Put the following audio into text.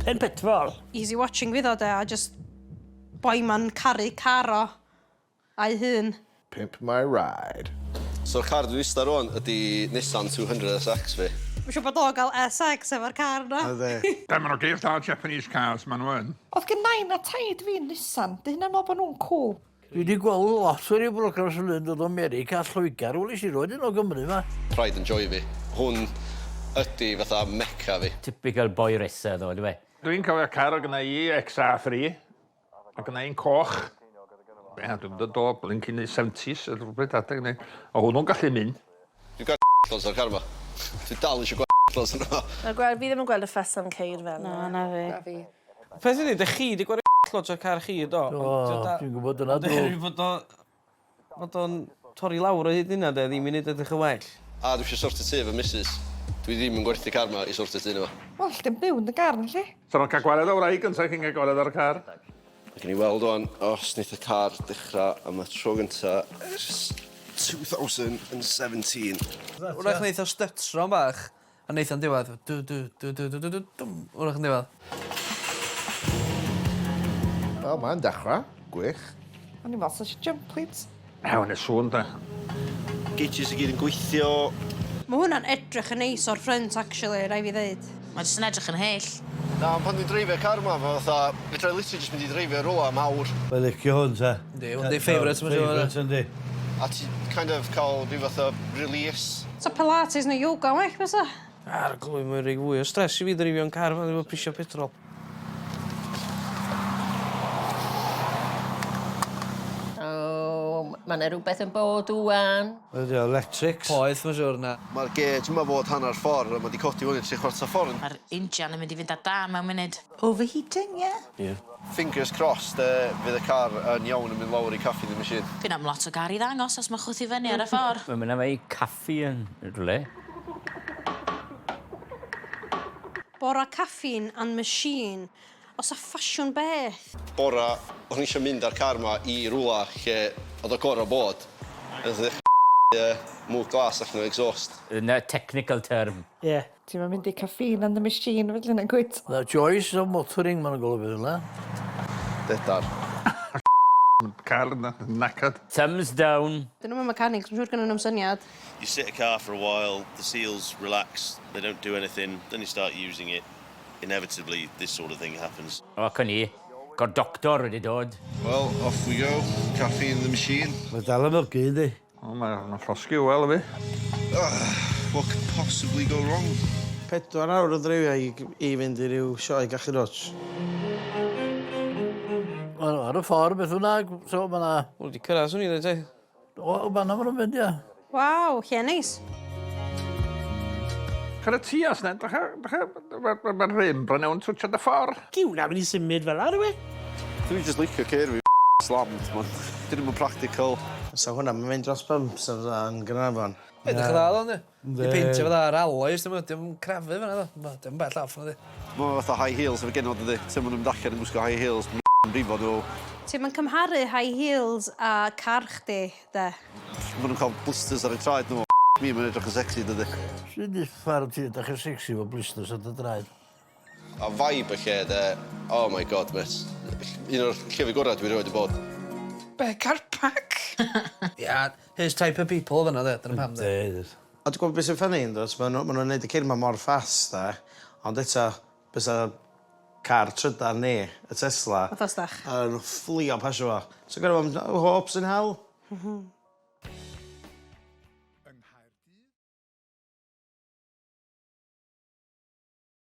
pen Petrol. Easy watching fydd o de, a just boi ma'n caru caro a'i hun. Pimp my ride. So'r car dwi'n ista rwan ydi Nissan 200SX fi. Mae'n siŵr bod o gael SX efo'r car na. Dyma nhw geir da Japanese cars, ma'n nhw'n. Oedd gynnau na taid fi'n Nissan, dy hynna'n meddwl bod nhw'n cool. Dwi wedi gweld lot o'r i'w brogram sy'n mynd o'r America a Lloegr, wel eisiau roed yn o Gymru ma. Pride and joy fi. Hwn ydi fatha meca fi. Typical boi resa ddo, di fe? Dwi'n cofio car o gynnau i XA3, o gynnau i'n coch. Dwi'n dod o blincyn i 70s, rhywbeth adeg ni. O hwnnw'n gallu mynd. Dwi'n gael glos o'r car ma. Dwi'n dal eisiau glos yna. Fi ddim yn gweld y ffes am ceir fel. Na fi. Peth ydy, ddech chi wedi gwario lot o'r car chi, do? O, dwi'n gwybod yna drwy. Fod o'n torri lawr o hyd yna, de, ddim i wneud edrych y well. A dwi eisiau sortio tu efo missus. Dwi ddim yn gwerthu car ma i sortio tu efo. Wel, dim byw yn y gar yn lle. So nhw'n cael gwared o wraig yn sa'i chi'n cael gwared o'r car. Ac yn i weld o'n, os wneud y car dechrau am y tro gynta ers 2017. Wrach wneud o stetsron bach, a wneud o'n diwedd. Wrach yn diwedd. Wel, mae'n dechrau. Gwych. O'n i'n meddwl sy'n jump pleats. Ewan y sŵn, da. Gauges i gyd yn gweithio. Mae hwnna'n edrych yn neis o'r ffrynt, actually, rai fi ddeud. Mae jyst yn edrych yn hyll. Na, pan dwi'n dreifio car ma, fatha, fedra i literally jyst mynd i dreifio rola mawr. Mae'n licio hwn, ta. Yndi, hwn di favourite, mae'n siŵr. Favourite, yndi. A ti kind of cael rhyw fath o release. So Pilates neu yoga, well, beth o? Ar glwy, mae'n rhaid fwy o stres i fi ddrifio'n car, mae'n efo prisio petrol. Mae yna rhywbeth yn bod wwan. Ydi o, electrics. Poeth, mae'n siŵr, na. Mae'r gauge yma fod hanner ffordd, a mae wedi codi fyny 3/4 ffordd. Mae'r injan yn mynd i fynd ar da mewn munud. Overheating, ie? Ie. Fingers crossed, fydd y car yn iawn yn mynd lawr i caffi the machine. Fi'n am lot o gar i ddangos os mae chwth i fyny ar y ffordd. Mae'n mynd am ei caffi yn rhywle. Bora caffeine and machine. Os a ffasiwn beth. Bora, o'n i eisiau mynd ar car ma i rwla lle oedd o gorau bod. Oedd mwg glas allan o exhaust. Yna technical term. Ie. Ti'n mynd i caffeine and the machine, fel yna gwyt. Na Joyce o motoring, mae'n golygu yna. Dedar. Car yna, knackered. Thumbs down. Dyn nhw'n mechanics, mae'n siŵr gynnyn nhw'n syniad. You sit a car for a while, the seals relax, they don't do anything, then you start using it. Inevitably, this sort of thing happens. O, con i. Go'r doctor wedi dod. Well, off we go. Caffeine in the machine. Mae dal yn ogi, ydi. O, mae'n ffosgi wel, fi. What could possibly go wrong? 4 awr o dreifio i fynd i ryw sioe gallu rots. Ar y ffordd, beth hwnna, so mae na... Wel, di cyrraedd swn i ddweud, te. O, mae'n am yn mynd, ia. Waw, lle neis. Car y tias na, mae'r rym bron iawn twtio dy ffordd. Giw na mynd i symud fel ar yw. Dwi'n just licio ceir fi slammed, man. Dyn nhw'n practical. So hwnna, mae'n mynd dros bumps yn Gynarfon. Edrych yn dda, dda, di peintio fydda ar alloys, dim crafu fyna, dda. Dim bell off, na di. Mae fatha high heels efo genod ydy. Ti'n mynd yn allan yn gwisgo high heels, yn brifo nhw. Ti'n ma'n cymharu high heels a car chdi, de. Mae nhw'n cael blisters ar eu traed nhw. Mi mae'n edrych yn sexy, dydy. Sy'n ffardd ti edrych yn sexy o blisters at y draed. A vibe y lle, de, oh my god, mate. Un o'r llefi gorau dwi rioed i bod. Be, carpac? Ia, his type of people fyna, de, dyna pam, de. A dwi'n gwybod beth sy'n ffynnu, dros, maen nhw'n gwneud y ceir ma mor ffast, de, ond eto, bys y car trydar ni, y Tesla, Oedd ostach. yn fflio pasio fo. So gyda fo'n hopes in hell.